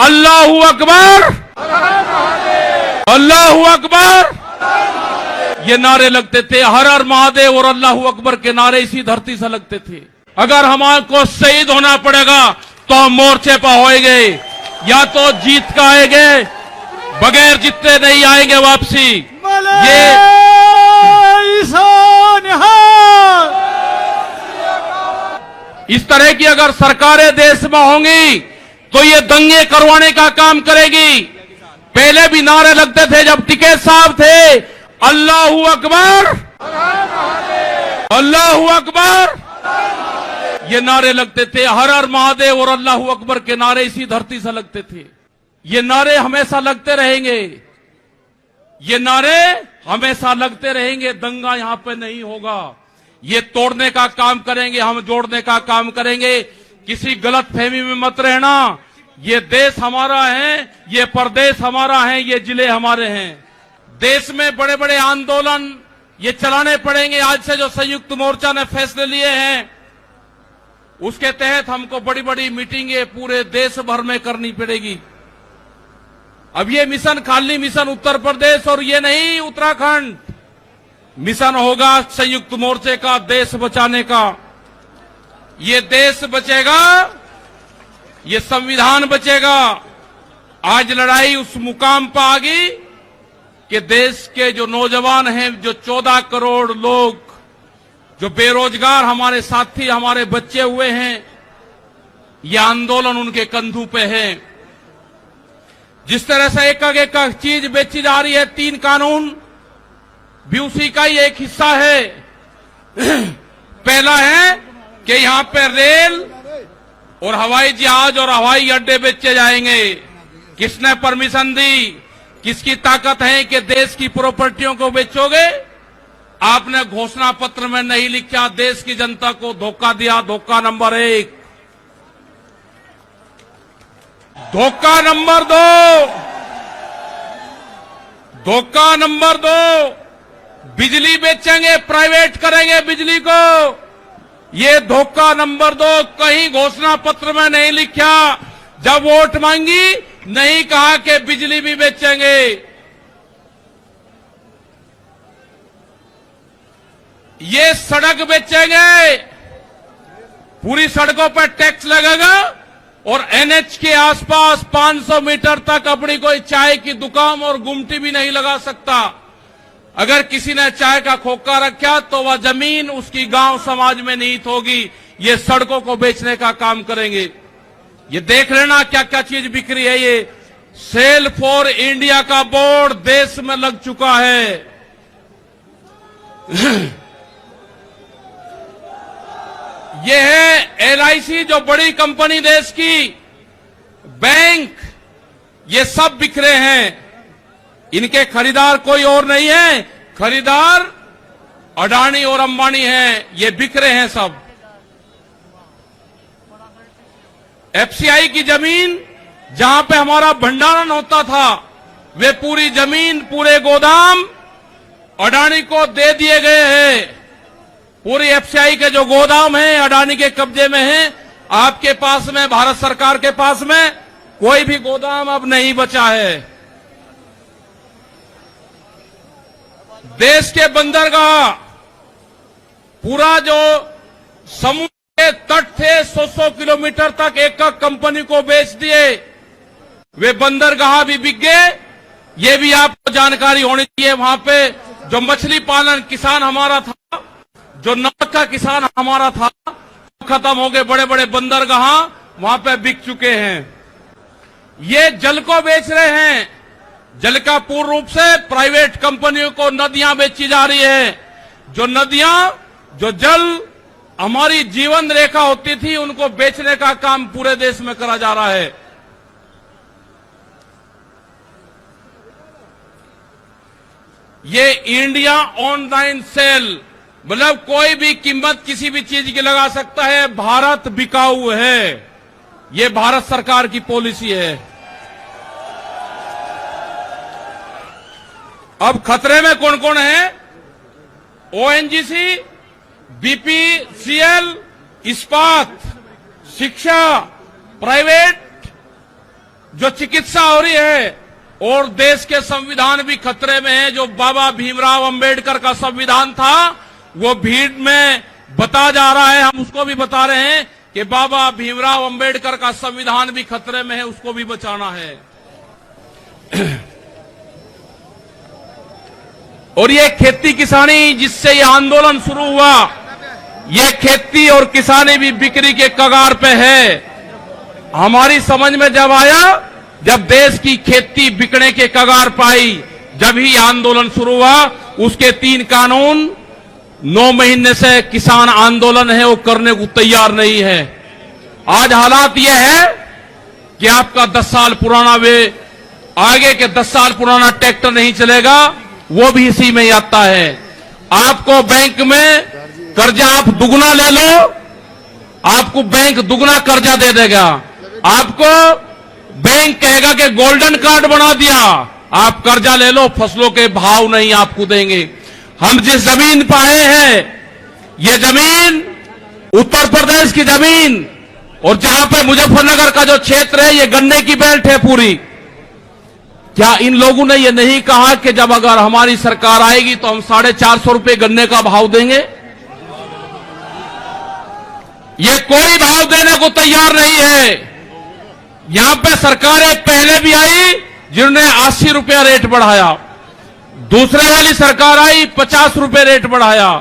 अल्लाहू अकबर, अल्लाहू अकबर, ये नारे लगते थे। हर हर महादेव और अल्लाहू अकबर के नारे इसी धरती से लगते थे। अगर हमारे शहीद होना पड़ेगा तो हम मोर्चे पर होएंगे, या तो जीत का आएंगे, बगैर जीते नहीं आएंगे वापसी। ये इस तरह की अगर सरकारें देश में होंगी तो ये दंगे करवाने का काम करेगी। पहले भी नारे लगते थे जब टिकैत साहब थे, अल्लाहू अकबर, अल्लाहू अकबर, ये नारे लगते थे। हर हर महादेव और अल्लाहू अकबर के नारे इसी धरती से लगते थे। ये नारे हमेशा लगते रहेंगे, ये नारे हमेशा लगते रहेंगे। दंगा यहां पे नहीं होगा। ये तोड़ने का काम करेंगे, हम जोड़ने का काम करेंगे। किसी गलत फहमी में मत रहना। ये देश हमारा है, ये प्रदेश हमारा है, ये जिले हमारे हैं। देश में बड़े बड़े आंदोलन ये चलाने पड़ेंगे। आज से जो संयुक्त मोर्चा ने फैसले लिए हैं उसके तहत हमको बड़ी बड़ी मीटिंगें पूरे देश भर में करनी पड़ेगी। अब ये मिशन खाली मिशन उत्तर प्रदेश और ये नहीं उत्तराखंड, मिशन होगा संयुक्त मोर्चे का देश बचाने का। ये देश बचेगा, ये संविधान बचेगा। आज लड़ाई उस मुकाम पर आ गई कि देश के जो नौजवान हैं, जो 14 करोड़ लोग जो बेरोजगार हमारे साथी, हमारे बच्चे हुए हैं, ये आंदोलन उनके कंधों पे है। जिस तरह से एक चीज बेची जा रही है, 3 कानून भी उसी का ही एक हिस्सा है। पहला है कि यहां पे रेल और हवाई जहाज और हवाई अड्डे बेचे जाएंगे। किसने परमिशन दी? किसकी ताकत है कि देश की प्रॉपर्टियों को बेचोगे? आपने घोषणा पत्र में नहीं लिखा, देश की जनता को धोखा दिया। धोखा नंबर 1। धोखा नंबर 2, धोखा नंबर 2, बिजली बेचेंगे, प्राइवेट करेंगे बिजली को। ये धोखा नंबर 2 कहीं घोषणा पत्र में नहीं लिखा। जब वोट मांगी नहीं कहा कि बिजली भी बेचेंगे। ये सड़क बेचेंगे, पूरी सड़कों पर टैक्स लगेगा और एनएच के आसपास 500 मीटर तक अपनी कोई चाय की दुकान और गुमटी भी नहीं लगा सकता। अगर किसी ने चाय का खोखा रखा तो वह जमीन उसकी गांव समाज में निहित होगी। ये सड़कों को बेचने का काम करेंगे। ये देख लेना क्या क्या चीज बिक्री है। ये सेल फॉर इंडिया का बोर्ड देश में लग चुका है। ये है एलआईसी, जो बड़ी कंपनी देश की, बैंक, ये सब बिखरे हैं। इनके खरीदार कोई और नहीं है, खरीदार अडानी और अंबानी हैं। ये बिखरे हैं सब। एफसीआई की जमीन जहां पे हमारा भंडारण होता था, वे पूरी जमीन, पूरे गोदाम अडानी को दे दिए गए हैं। पूरी एफसीआई के जो गोदाम हैं अडानी के कब्जे में हैं। आपके पास में, भारत सरकार के पास में कोई भी गोदाम अब नहीं बचा है। देश के बंदरगाह, पूरा जो समुद्र के तट थे 100 किलोमीटर तक एक कंपनी को बेच दिए। वे बंदरगाह भी बिक गए। ये भी आपको जानकारी होनी चाहिए। वहां पे जो मछली पालन किसान हमारा था, जो नाक का किसान हमारा था, खत्म हो गए। बड़े बड़े बंदरगाह वहां पे बिक चुके हैं। ये जल को बेच रहे हैं। जल का पूर्ण रूप से प्राइवेट कंपनियों को नदियां बेची जा रही है। जो नदियां, जो जल हमारी जीवन रेखा होती थी, उनको बेचने का काम पूरे देश में करा जा रहा है। ये इंडिया ऑनलाइन सेल, मतलब कोई भी कीमत किसी भी चीज की लगा सकता है। भारत बिकाऊ है। ये भारत सरकार की पॉलिसी है। अब खतरे में कौन कौन है? ओएनजीसी, बीपीसीएल, इस्पात, शिक्षा, प्राइवेट जो चिकित्सा हो रही है और देश के संविधान भी खतरे में है। जो बाबा भीमराव अंबेडकर का संविधान था वो भीड़ में बता जा रहा है, हम उसको भी बता रहे हैं कि बाबा भीमराव अंबेडकर का संविधान भी खतरे में है, उसको भी बचाना है। और ये खेती किसानी जिससे ये आंदोलन शुरू हुआ, ये खेती और किसानी भी बिक्री के कगार पे है। हमारी समझ में जब आया, जब देश की खेती बिकने के कगार पाई, जब ही आंदोलन शुरू हुआ। उसके 3 कानून 9 महीने से किसान आंदोलन है वो करने को तैयार नहीं है। आज हालात ये है कि आपका 10 साल पुराना आगे के 10 साल पुराना ट्रैक्टर नहीं चलेगा, वो भी इसी में ही आता है। आपको बैंक में कर्जा आप दुगना ले लो, आपको बैंक दुगना कर्जा दे देगा। आपको बैंक कहेगा कि गोल्डन कार्ड बना दिया, आप कर्जा ले लो, फसलों के भाव नहीं आपको देंगे। हम जिस जमीन पर आए हैं, ये जमीन उत्तर प्रदेश की जमीन, और जहां पे मुजफ्फरनगर का जो क्षेत्र है ये गन्ने की बेल्ट है पूरी। क्या इन लोगों ने ये नहीं कहा कि जब अगर हमारी सरकार आएगी तो हम 450 रुपए गन्ने का भाव देंगे? ये कोई भाव देने को तैयार नहीं है। यहां पे सरकारें पहले भी आई जिन्होंने 80 रुपया रेट बढ़ाया, दूसरे वाली सरकार आई 50 रुपए रेट बढ़ाया।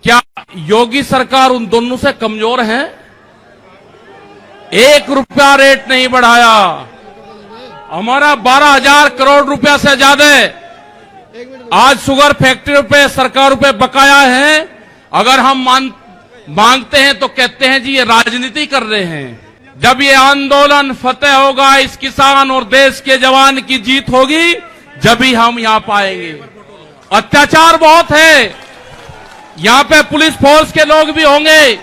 क्या योगी सरकार उन दोनों से कमजोर है? 1 रुपया रेट नहीं बढ़ाया। हमारा 12,000 करोड़ रुपया से ज्यादा आज शुगर फैक्ट्री पे सरकार पे बकाया है। अगर हम मांगते हैं तो कहते हैं जी ये राजनीति कर रहे हैं। जब ये आंदोलन फतेह होगा, इस किसान और देश के जवान की जीत होगी, जब ही हम यहां पाएंगे। अत्याचार बहुत है, यहां पे पुलिस फोर्स के लोग भी होंगे,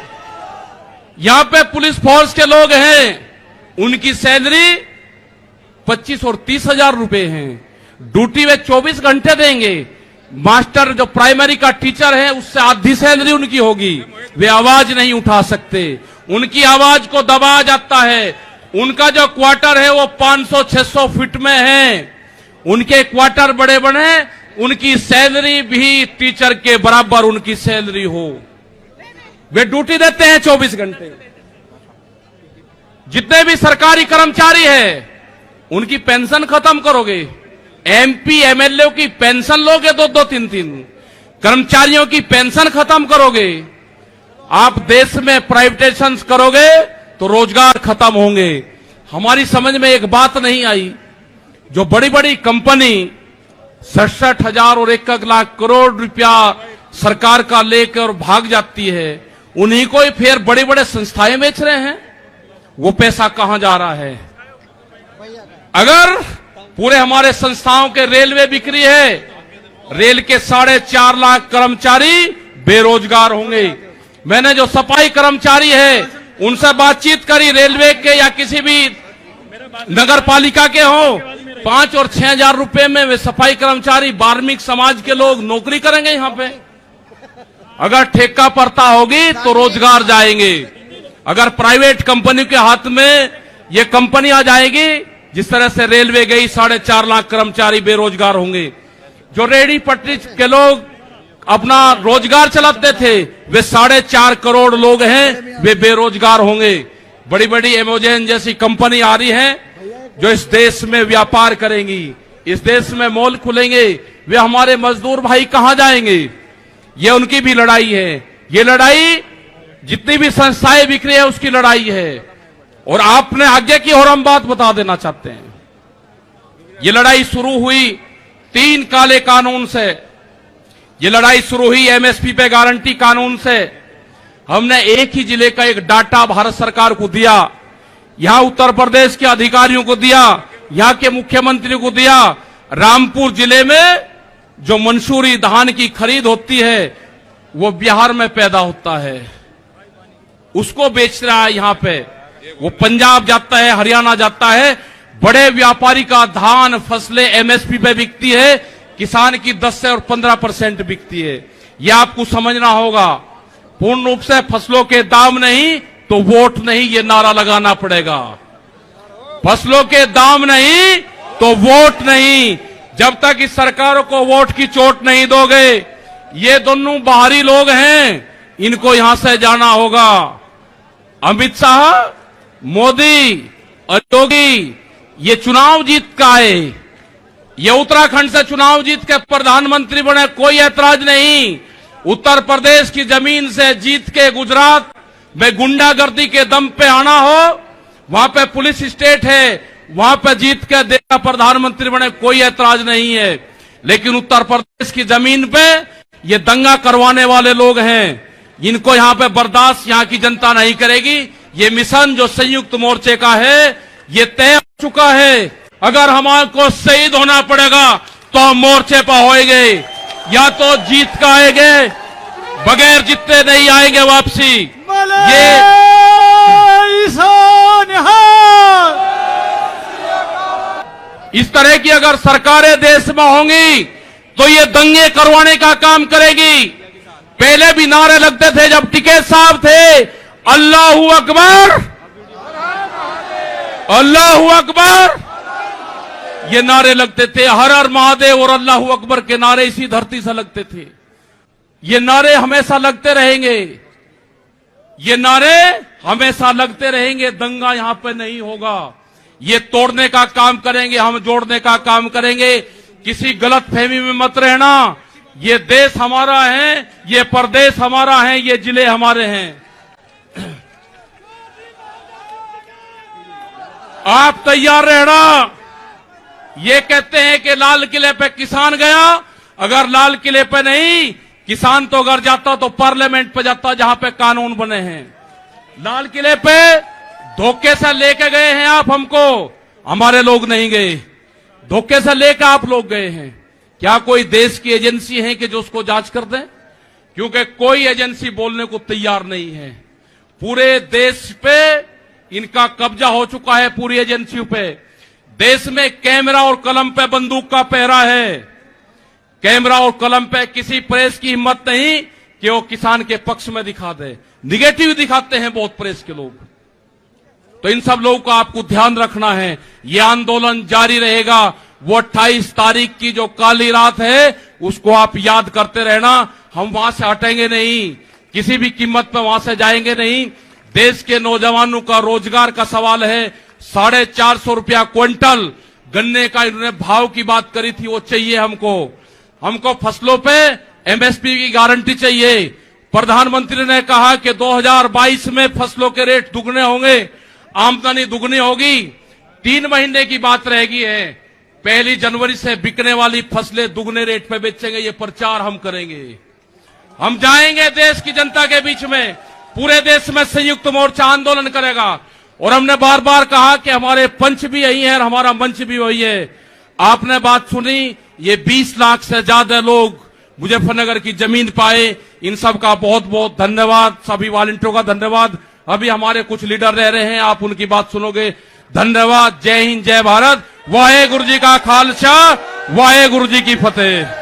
यहां पे पुलिस फोर्स के लोग हैं, उनकी सैलरी 25 और 30 हजार रुपए हैं। ड्यूटी वे 24 घंटे देंगे। मास्टर जो प्राइमरी का टीचर है उससे आधी सैलरी उनकी होगी, वे आवाज नहीं उठा सकते, उनकी आवाज को दबाया जाता है। उनका जो क्वार्टर है वो 500-600 फीट में है, उनके क्वार्टर बड़े बड़े, उनकी सैलरी भी टीचर के बराबर उनकी सैलरी हो। वे ड्यूटी देते हैं 24 घंटे। जितने भी सरकारी कर्मचारी हैं उनकी पेंशन खत्म करोगे। एमपी एमएलए की पेंशन लोगे 2-2, 3-3। कर्मचारियों की पेंशन खत्म करोगे। आप देश में प्राइवेटाइजेशन करोगे तो रोजगार खत्म होंगे। हमारी समझ में एक बात नहीं आई, जो बड़ी बड़ी कंपनी 67,000 और 1 लाख करोड़ रुपया सरकार का लेकर भाग जाती है, उन्हीं को ही फिर बड़े बड़े संस्थाएं बेच रहे हैं। वो पैसा कहां जा रहा है? अगर पूरे हमारे संस्थाओं के रेलवे बिक्री है, रेल के 4.5 लाख कर्मचारी बेरोजगार होंगे। मैंने जो सफाई कर्मचारी है उनसे बातचीत करी, रेलवे के या किसी भी नगर पालिका के हो, 5 और 6 हजार रुपए में वे सफाई कर्मचारी बार्मिक समाज के लोग नौकरी करेंगे यहां पे। अगर ठेका पड़ता होगी तो रोजगार जाएंगे। अगर प्राइवेट कंपनी के हाथ में ये कंपनी आ जाएगी, जिस तरह से रेलवे गई, 4.5 लाख कर्मचारी बेरोजगार होंगे। जो रेडी पटरी के लोग अपना रोजगार चलाते थे, वे 4.5 करोड़ लोग हैं, वे बेरोजगार होंगे। बड़ी बड़ी एमेजॉन जैसी कंपनी आ रही है जो इस देश में व्यापार करेंगी, इस देश में मॉल खुलेंगे। वे हमारे मजदूर भाई कहां जाएंगे? ये उनकी भी लड़ाई है। ये लड़ाई जितनी भी संस्थाएं बिक्री है उसकी लड़ाई है। और आपने आगे की और हम बात बता देना चाहते हैं, ये लड़ाई शुरू हुई 3 काले कानून से। ये लड़ाई शुरू हुई एमएसपी पे गारंटी कानून से। हमने एक ही जिले का एक डाटा भारत सरकार को दिया, यहां उत्तर प्रदेश के अधिकारियों को दिया, यहां के मुख्यमंत्री को दिया। रामपुर जिले में जो मंसूरी धान की खरीद होती है वो बिहार में पैदा होता है, उसको बेच रहा है यहां पे। वो पंजाब जाता है, हरियाणा जाता है। बड़े व्यापारी का धान फसलें एमएसपी पे बिकती है, किसान की 10 से और 15% बिकती है। यह आपको समझना होगा। पूर्ण रूप से फसलों के दाम नहीं तो वोट नहीं, ये नारा लगाना पड़ेगा। फसलों के दाम नहीं तो वोट नहीं। जब तक इस सरकारों को वोट की चोट नहीं दोगे, ये दोनों बाहरी लोग हैं, इनको यहां से जाना होगा। अमित शाह, मोदी और योगी ये चुनाव जीत का है, ये उत्तराखंड से चुनाव जीत के प्रधानमंत्री बने, कोई ऐतराज नहीं। उत्तर प्रदेश की जमीन से जीत के गुजरात में गुंडागर्दी के दम पे आना हो, वहां पे पुलिस स्टेट है, वहां पे जीत के देश का प्रधानमंत्री बने, कोई ऐतराज नहीं है। लेकिन उत्तर प्रदेश की जमीन पे ये दंगा करवाने वाले लोग हैं, इनको यहां पे बर्दाश्त यहां की जनता नहीं करेगी। ये मिशन जो संयुक्त मोर्चे का है, ये तय हो चुका है। अगर हमारे शहीद होना पड़ेगा तो हम मोर्चे पर होएंगे, या तो जीत का आएंगे, बगैर जीते नहीं आएंगे वापसी। ये इस तरह की अगर सरकारें देश में होंगी तो ये दंगे करवाने का काम करेगी। पहले भी नारे लगते थे जब टिकैत साहब थे, अल्लाहू अकबर, अल्लाहू अकबर, ये नारे लगते थे। हर हर महादेव और अल्लाहू अकबर के नारे इसी धरती से लगते थे। ये नारे हमेशा लगते रहेंगे, ये नारे हमेशा लगते रहेंगे। दंगा यहां पे नहीं होगा। ये तोड़ने का काम करेंगे, हम जोड़ने का काम करेंगे। किसी गलत फहमी में मत रहना। ये देश हमारा है, ये प्रदेश हमारा है, ये जिले हमारे हैं। आप तैयार रहना। ये कहते हैं कि लाल किले पे किसान गया, अगर लाल किले पे नहीं, किसान तो अगर जाता तो पार्लियामेंट पे जाता जहां पे कानून बने हैं। लाल किले पे धोखे से लेके गए हैं आप हमको, हमारे लोग नहीं गए, धोखे से लेकर आप लोग गए हैं। क्या कोई देश की एजेंसी है कि जो उसको जांच कर दे? क्योंकि कोई एजेंसी बोलने को तैयार नहीं है। पूरे देश पे इनका कब्जा हो चुका है, पूरी एजेंसियों पे। देश में कैमरा और कलम पे बंदूक का पहरा है। कैमरा और कलम पे किसी प्रेस की हिम्मत नहीं कि वो किसान के पक्ष में दिखा दे। निगेटिव दिखाते हैं बहुत प्रेस के लोग। तो इन सब लोगों को आपको ध्यान रखना है। ये आंदोलन जारी रहेगा। वो 28 तारीख की जो काली रात है उसको आप याद करते रहना। हम वहां से हटेंगे नहीं, किसी भी कीमत पर वहां से जाएंगे नहीं। देश के नौजवानों का रोजगार का सवाल है। 450 रुपया क्विंटल गन्ने का इन्होंने भाव की बात करी थी, वो चाहिए हमको। हमको फसलों पे एमएसपी की गारंटी चाहिए। प्रधानमंत्री ने कहा कि 2022 में फसलों के रेट दुगने होंगे, आमदनी दुगनी होगी। 3 महीने की बात रहेगी है। 1 जनवरी से बिकने वाली फसलें दुगने रेट पे बेचेंगे। ये प्रचार हम करेंगे। हम जाएंगे देश की जनता के बीच में, पूरे देश में संयुक्त मोर्चा आंदोलन करेगा। और हमने बार बार कहा कि हमारे पंच भी यही है और हमारा मंच भी वही है। आपने बात सुनी, ये 20 लाख से ज्यादा लोग मुजफ्फरनगर की जमीन पाए। इन सब का बहुत बहुत धन्यवाद, सभी वॉलंटियरों का धन्यवाद। अभी हमारे कुछ लीडर रह रहे हैं, आप उनकी बात सुनोगे। धन्यवाद। जय हिंद, जय भारत। वाहे गुरु जी का खालसा, वाहे गुरु जी की फतेह।